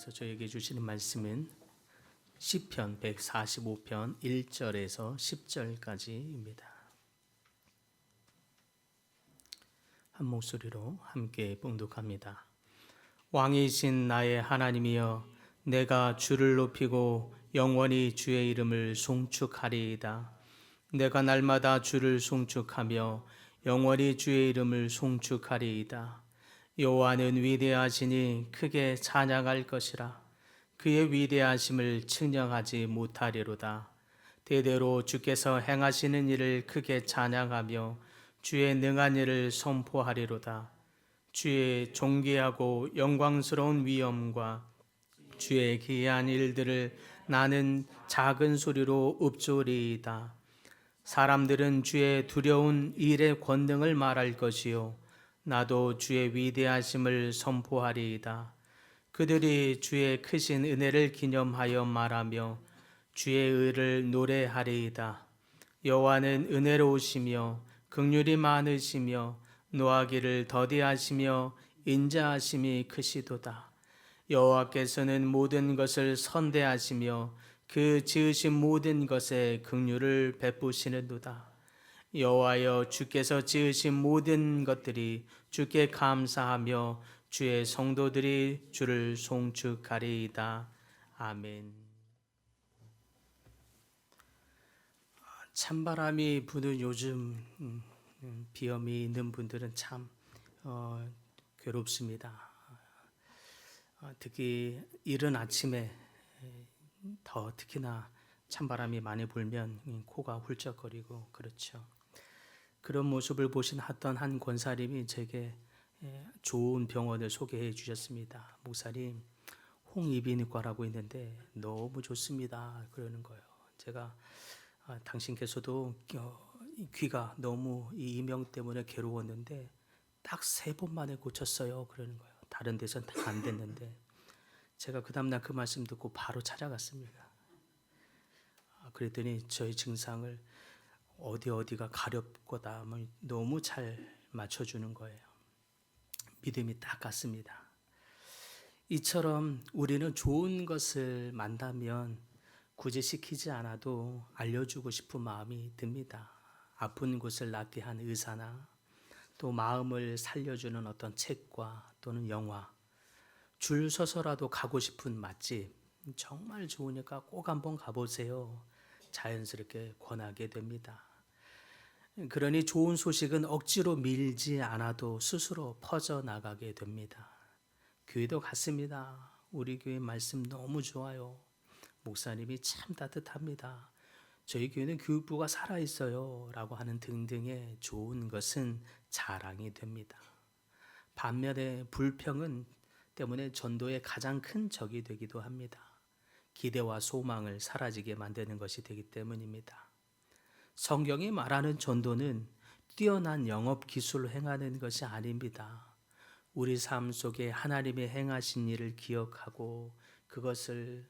하나님께서 저에게 주시는 말씀은 시편 145편 1절에서 10절까지입니다. 한 목소리로 함께 봉독합니다. 왕이신 나의 하나님이여, 내가 주를 높이고 영원히 주의 이름을 송축하리이다. 내가 날마다 주를 송축하며 영원히 주의 이름을 송축하리이다. 여호와는 위대하시니 크게 찬양할 것이라. 그의 위대하심을 측량하지 못하리로다. 대대로 주께서 행하시는 일을 크게 찬양하며 주의 능한 일을 선포하리로다. 주의 존귀하고 영광스러운 위엄과 주의 기이한 일들을 나는 작은 소리로 읊조리이다. 사람들은 주의 두려운 일의 권능을 말할 것이요, 나도 주의 위대하심을 선포하리이다. 그들이 주의 크신 은혜를 기념하여 말하며 주의 의를 노래하리이다. 여호와는 은혜로우시며 긍휼이 많으시며 노하기를 더디하시며 인자하심이 크시도다. 여호와께서는 모든 것을 선대하시며 그 지으신 모든 것에 긍휼을 베푸시는도다. 여호와여, 주께서 지으신 모든 것들이 주께 감사하며 주의 성도들이 주를 송축하리이다. 아멘. 찬바람이 부는 요즘 비염이 있는 분들은 참 괴롭습니다. 특히 이른 아침에 더 특히나 찬바람이 많이 불면 코가 훌쩍거리고 그렇죠. 그런 모습을 보신 한 권사님이 제게 좋은 병원을 소개해 주셨습니다. 목사님, 홍이비인후과라고 있는데 너무 좋습니다. 그러는 거예요. 제가 당신께서도 귀가 너무 이 이명 때문에 괴로웠는데 딱 3번 만에 고쳤어요. 그러는 거예요. 다른 데선 다 안 됐는데 제가 그 다음날 그 말씀 듣고 바로 찾아갔습니다. 그랬더니 저희 증상을 어디가 가렵거다 너무 잘 맞춰주는 거예요. 믿음이 딱 갔습니다. 이처럼 우리는 좋은 것을 만나면 굳이 시키지 않아도 알려주고 싶은 마음이 듭니다. 아픈 곳을 낫게 한 의사나 또 마음을 살려주는 어떤 책과 또는 영화, 줄 서서라도 가고 싶은 맛집, 정말 좋으니까 꼭 한번 가보세요. 자연스럽게 권하게 됩니다. 그러니 좋은 소식은 억지로 밀지 않아도 스스로 퍼져나가게 됩니다. 교회도 같습니다. 우리 교회 말씀 너무 좋아요. 목사님이 참 따뜻합니다. 저희 교회는 교육부가 살아있어요 라고 하는 등등의 좋은 것은 자랑이 됩니다. 반면에 불평은 때문에 전도의 가장 큰 적이 되기도 합니다. 기대와 소망을 사라지게 만드는 것이 되기 때문입니다. 성경이 말하는 전도는 뛰어난 영업 기술로 행하는 것이 아닙니다. 우리 삶 속에 하나님의 행하신 일을 기억하고 그것을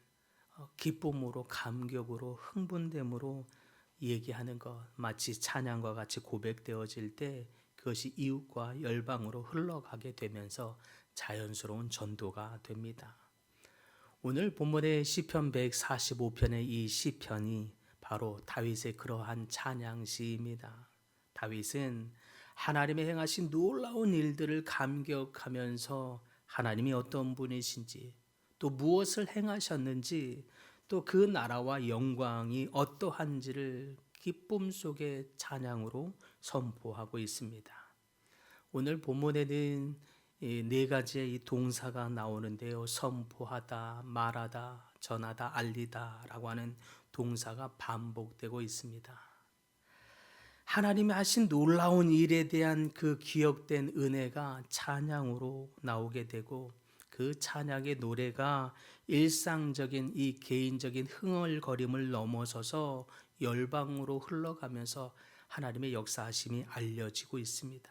기쁨으로, 감격으로, 흥분됨으로 얘기하는 것, 마치 찬양과 같이 고백되어질 때 그것이 이웃과 열방으로 흘러가게 되면서 자연스러운 전도가 됩니다. 오늘 본문의 시편 145편의 이 시편이 바로 다윗의 그러한 찬양시입니다. 다윗은 하나님의 행하신 놀라운 일들을 감격하면서 하나님이 어떤 분이신지, 또 무엇을 행하셨는지, 또 그 나라와 영광이 어떠한지를 기쁨 속의 찬양으로 선포하고 있습니다. 오늘 본문에는 4가지의 이 동사가 나오는데요. 선포하다, 말하다, 전하다, 알리다 라고 하는 동사가 반복되고 있습니다. 하나님이 하신 놀라운 일에 대한 그 기억된 은혜가 찬양으로 나오게 되고 그 찬양의 노래가 일상적인 이 개인적인 흥얼거림을 넘어서서 열방으로 흘러가면서 하나님의 역사하심이 알려지고 있습니다.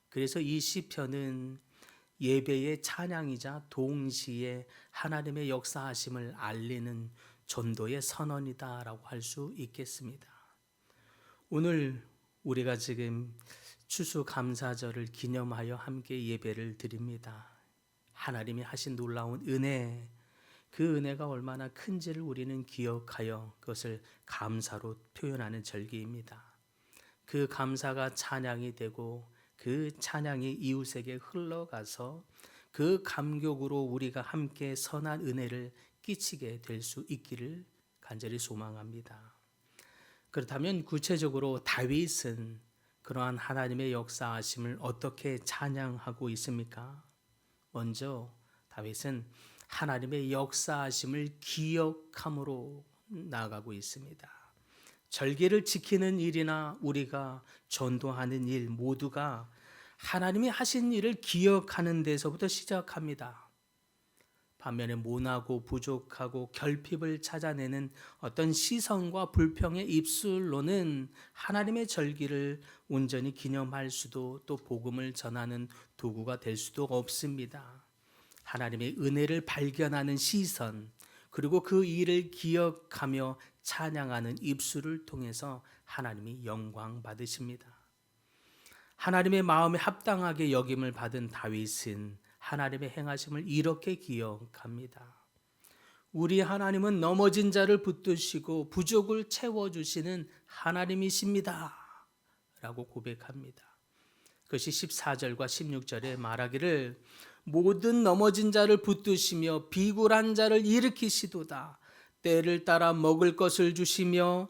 그래서 이 시편은 예배의 찬양이자 동시에 하나님의 역사하심을 알리는 전도의 선언이다라고 할 수 있겠습니다. 오늘 우리가 지금 추수감사절을 기념하여 함께 예배를 드립니다. 하나님이 하신 놀라운 은혜, 그 은혜가 얼마나 큰지를 우리는 기억하여 그것을 감사로 표현하는 절기입니다. 그 감사가 찬양이 되고 그 찬양이 이웃에게 흘러가서 그 감격으로 우리가 함께 선한 은혜를 끼치게 될 수 있기를 간절히 소망합니다. 그렇다면 구체적으로 다윗은 그러한 하나님의 역사하심을 어떻게 찬양하고 있습니까? 먼저 다윗은 하나님의 역사하심을 기억함으로 나아가고 있습니다. 절기를 지키는 일이나 우리가 전도하는 일 모두가 하나님이 하신 일을 기억하는 데서부터 시작합니다. 반면에 모나고 부족하고 결핍을 찾아내는 어떤 시선과 불평의 입술로는 하나님의 절기를 온전히 기념할 수도 또 복음을 전하는 도구가 될 수도 없습니다. 하나님의 은혜를 발견하는 시선, 그리고 그 일을 기억하며 찬양하는 입술을 통해서 하나님이 영광 받으십니다. 하나님의 마음에 합당하게 여김을 받은 다윗은 하나님의 행하심을 이렇게 기억합니다. 우리 하나님은 넘어진 자를 붙드시고 부족을 채워주시는 하나님이십니다. 라고 고백합니다. 그것이 14절과 16절에 말하기를 모든 넘어진 자를 붙드시며 비굴한 자를 일으키시도다. 때를 따라 먹을 것을 주시며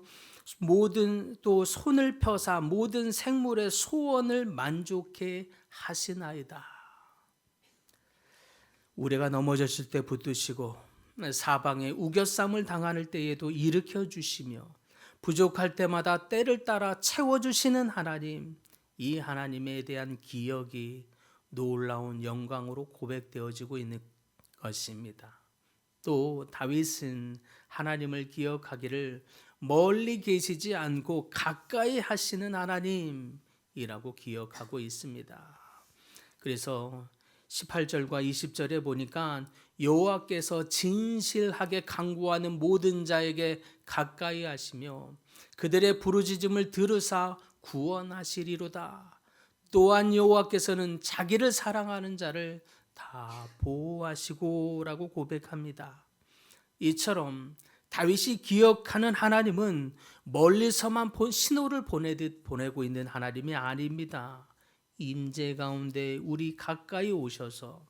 모든 또 손을 펴사 모든 생물의 소원을 만족해 하시나이다. 우리가 넘어졌을 때 붙드시고 사방에 우겨쌈을 당할 때에도 일으켜 주시며 부족할 때마다 때를 따라 채워주시는 하나님, 이 하나님에 대한 기억이 놀라운 영광으로 고백되어지고 있는 것입니다. 또 다윗은 하나님을 기억하기를 멀리 계시지 않고 가까이 하시는 하나님이라고 기억하고 있습니다. 그래서 18절과 20절에 보니까 여호와께서 진실하게 간구하는 모든 자에게 가까이 하시며 그들의 부르짖음을 들으사 구원하시리로다. 또한 여호와께서는 자기를 사랑하는 자를 다 보호하시고라고 고백합니다. 이처럼 다윗이 기억하는 하나님은 멀리서만 신호를 보내듯 보내고 있는 하나님이 아닙니다. 임재 가운데 우리 가까이 오셔서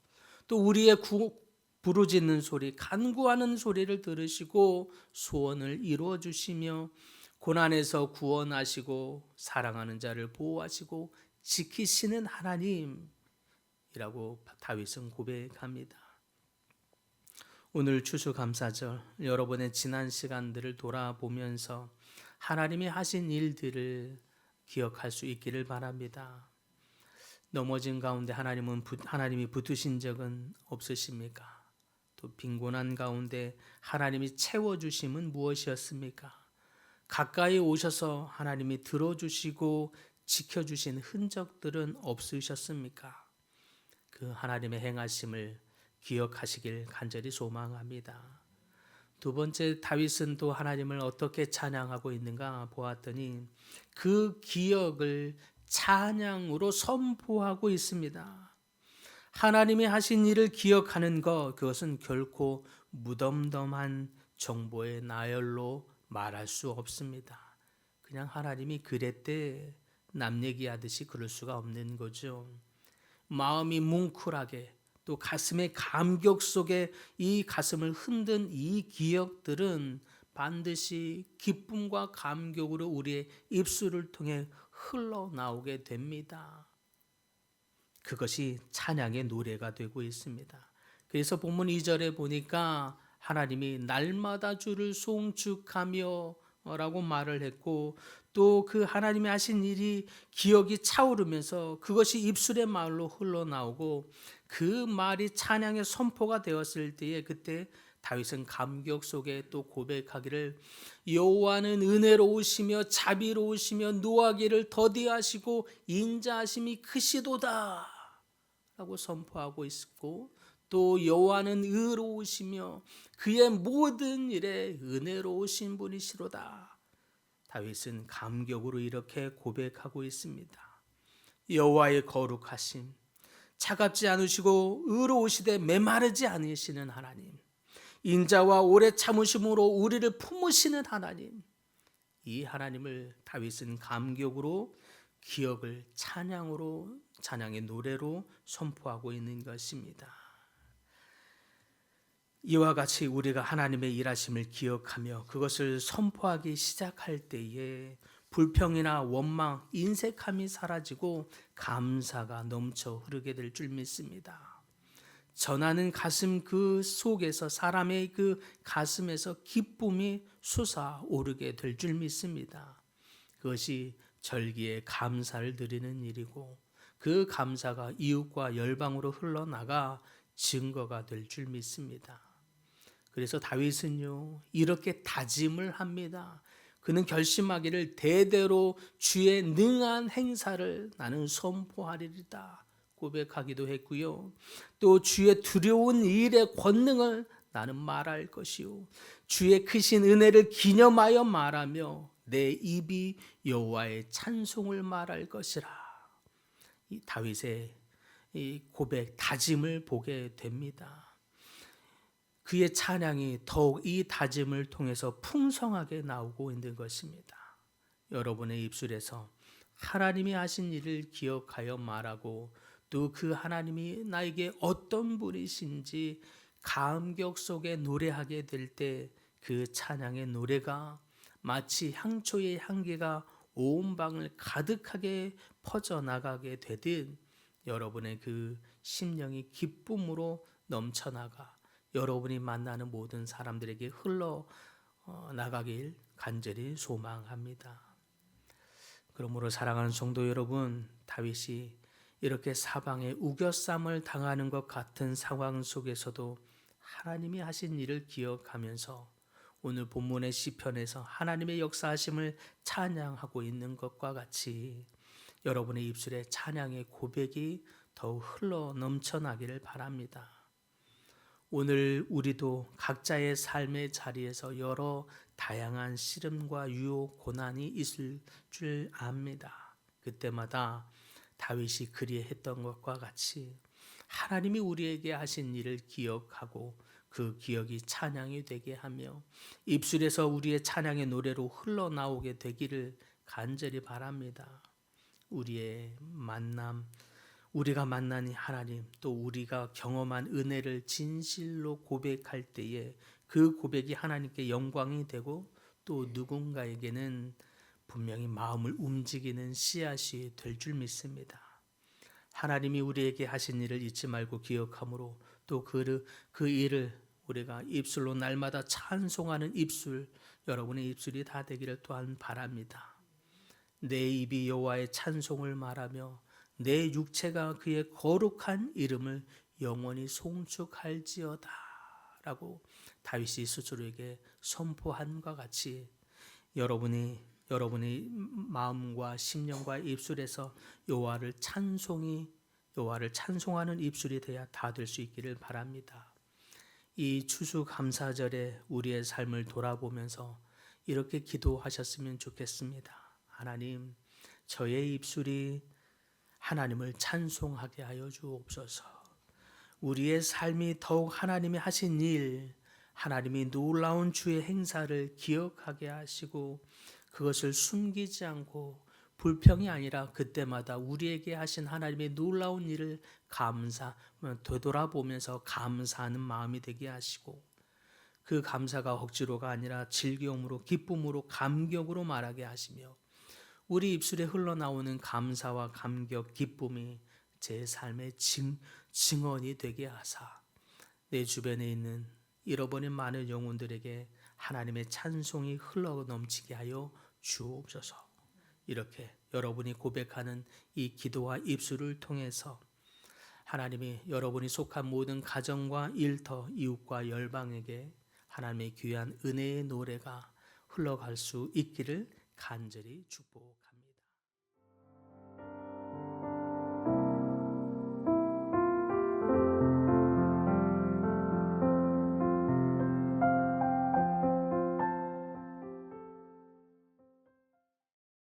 또 우리의 부르짖는 소리, 간구하는 소리를 들으시고 소원을 이루어 주시며 고난에서 구원하시고 사랑하는 자를 보호하시고 지키시는 하나님이라고 다윗은 고백합니다. 오늘 추수감사절 여러분의 지난 시간들을 돌아보면서 하나님이 하신 일들을 기억할 수 있기를 바랍니다. 넘어진 가운데 하나님이 붙으신 적은 없으십니까? 또 빈곤한 가운데 하나님이 채워주심은 무엇이었습니까? 가까이 오셔서 하나님이 들어주시고 지켜주신 흔적들은 없으셨습니까? 그 하나님의 행하심을 기억하시길 간절히 소망합니다. 두 번째, 다윗은 또 하나님을 어떻게 찬양하고 있는가 보았더니 그 기억을 찬양으로 선포하고 있습니다. 하나님이 하신 일을 기억하는 것, 그것은 결코 무덤덤한 정보의 나열로 말할 수 없습니다. 그냥 하나님이 그랬대 남 얘기하듯이 그럴 수가 없는 거죠. 마음이 뭉클하게 또 가슴의 감격 속에 이 가슴을 흔든 이 기억들은 반드시 기쁨과 감격으로 우리의 입술을 통해 흘러나오게 됩니다. 그것이 찬양의 노래가 되고 있습니다. 그래서 본문 2절에 보니까 하나님이 날마다 주를 송축하며 라고 말을 했고 또 그 하나님이 하신 일이 기억이 차오르면서 그것이 입술의 말로 흘러나오고 그 말이 찬양의 선포가 되었을 때에 그때 다윗은 감격 속에 또 고백하기를 여호와는 은혜로우시며 자비로우시며 노하기를 더디하시고 인자하심이 크시도다 라고 선포하고 있고 또 여호와는 의로우시며 그의 모든 일에 은혜로우신 분이시로다. 다윗은 감격으로 이렇게 고백하고 있습니다. 여호와의 거룩하심, 차갑지 않으시고 의로우시되 메마르지 않으시는 하나님, 인자와 오래 참으심으로 우리를 품으시는 하나님, 이 하나님을 다윗은 감격으로 기억을 찬양의 노래로 선포하고 있는 것입니다. 이와 같이 우리가 하나님의 일하심을 기억하며 그것을 선포하기 시작할 때에 불평이나 원망, 인색함이 사라지고 감사가 넘쳐 흐르게 될 줄 믿습니다. 전하는 가슴 그 속에서, 사람의 그 가슴에서 기쁨이 솟아오르게 될 줄 믿습니다. 그것이 절기에 감사를 드리는 일이고 그 감사가 이웃과 열방으로 흘러나가 증거가 될 줄 믿습니다. 그래서 다윗은요, 이렇게 다짐을 합니다. 그는 결심하기를 대대로 주의 능한 행사를 나는 선포하리이다 고백하기도 했고요. 또 주의 두려운 일의 권능을 나는 말할 것이요, 주의 크신 은혜를 기념하여 말하며 내 입이 여호와의 찬송을 말할 것이라. 이 다윗의 이 고백, 다짐을 보게 됩니다. 그의 찬양이 더욱 이 다짐을 통해서 풍성하게 나오고 있는 것입니다. 여러분의 입술에서 하나님이 하신 일을 기억하여 말하고 또 그 하나님이 나에게 어떤 분이신지 감격 속에 노래하게 될 때 그 찬양의 노래가 마치 향초의 향기가 온 방을 가득하게 퍼져나가게 되듯 여러분의 그 심령이 기쁨으로 넘쳐나가 여러분이 만나는 모든 사람들에게 흘러나가길 간절히 소망합니다. 그러므로 사랑하는 성도 여러분, 다윗이 이렇게 사방에 우겨쌈을 당하는 것 같은 상황 속에서도 하나님이 하신 일을 기억하면서 오늘 본문의 시편에서 하나님의 역사하심을 찬양하고 있는 것과 같이 여러분의 입술에 찬양의 고백이 더욱 흘러 넘쳐나기를 바랍니다. 오늘 우리도 각자의 삶의 자리에서 여러 다양한 시름과 유혹, 고난이 있을 줄 압니다. 그때마다 다윗이 그리했던 것과 같이 하나님이 우리에게 하신 일을 기억하고 그 기억이 찬양이 되게 하며 입술에서 우리의 찬양의 노래로 흘러나오게 되기를 간절히 바랍니다. 우리의 만남, 우리가 만난 하나님, 또 우리가 경험한 은혜를 진실로 고백할 때에 그 고백이 하나님께 영광이 되고 또 누군가에게는 분명히 마음을 움직이는 씨앗이 될 줄 믿습니다. 하나님이 우리에게 하신 일을 잊지 말고 기억함으로 또 그 일을 우리가 입술로 날마다 찬송하는 입술, 여러분의 입술이 다 되기를 또한 바랍니다. 내 입이 여호와의 찬송을 말하며 내 육체가 그의 거룩한 이름을 영원히 송축할지어다 라고 다윗이 스스로에게 선포한과 같이 여러분의 마음과 심령과 입술에서 여호와를 찬송하는 입술이 되어 다 될 수 있기를 바랍니다. 이 추수감사절에 우리의 삶을 돌아보면서 이렇게 기도하셨으면 좋겠습니다. 하나님, 저의 입술이 하나님을 찬송하게 하여 주옵소서. 우리의 삶이 더욱 하나님이 하신 일, 하나님이 놀라운 주의 행사를 기억하게 하시고 그것을 숨기지 않고 불평이 아니라 그때마다 우리에게 하신 하나님의 놀라운 일을 되돌아보면서 감사하는 마음이 되게 하시고 그 감사가 억지로가 아니라 즐거움으로, 기쁨으로, 감격으로 말하게 하시며 우리 입술에 흘러나오는 감사와 감격, 기쁨이 제 삶의 증언이 되게 하사 내 주변에 있는 잃어버린 많은 영혼들에게 하나님의 찬송이 흘러 넘치게 하여 주옵소서. 이렇게 여러분이 고백하는 이 기도와 입술을 통해서 하나님이 여러분이 속한 모든 가정과 일터, 이웃과 열방에게 하나님의 귀한 은혜의 노래가 흘러갈 수 있기를 간절히 축복합니다.